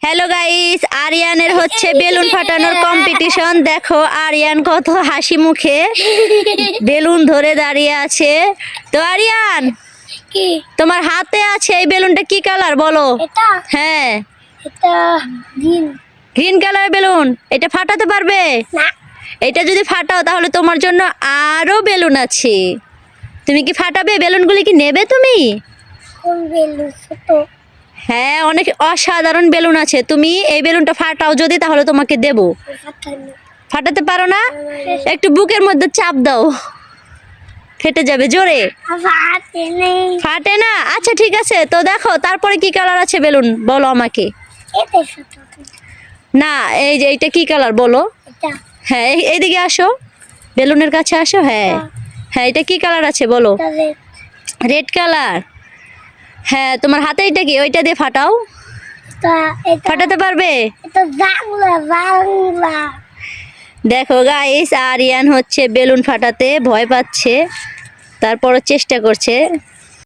Hello guys, আরিয়ানের হচ্ছে balloon ফাটানোর competition. দেখো আরিয়ান কত হাসি মুখে বেলুন ধরে দাঁড়িয়ে আছে। তো আরিয়ান, কি তোমার হাতে আছে এই বেলুনটা কি কালার বলো? এটা হ্যাঁ, এটা গ্রিন গ্রিন কালার বেলুন। এটা ফাটাতে পারবে? না এটা যদি ফাটাও তাহলে তোমার জন্য আরো বেলুন আছে। তুমি কি ফাটাবে? বেলুনগুলি কি নেবে তুমি? কোন বেলুন ছোট হ্যাঁ, অনেক অসাধারণ বেলুন আছে। তুমি এই বেলুনটা ফাটাও যদি, তাহলে তোমাকে দেব। ফাটানো ফাটাতে পারো না? একটু বুকের মধ্যে চাপ দাও, ফেটে যাবে। জোরে ফাটে নেই ফাটে না? আচ্ছা ঠিক আছে, তো দেখো তারপরে কি কালার আছে বেলুন বলো আমাকে। এটা ছোট না, এই যে এইটা কি কালার বলো? এটা হ্যাঁ, এইদিকে আসো, বেলুনের কাছে আসো। হ্যাঁ হ্যাঁ, এটা কি কালার আছে বলো? এটা red, রেড কালার। হ্যাঁ, তোমার হাতে এটা কি? ওইটা দিয়ে ফাটাও। এটা ফাটাতে পারবে? এটা বাংলা দেখো গাইস, আরিয়ান হচ্ছে বেলুন ফাটাতে ভয় পাচ্ছে, তারপরও চেষ্টা করছে।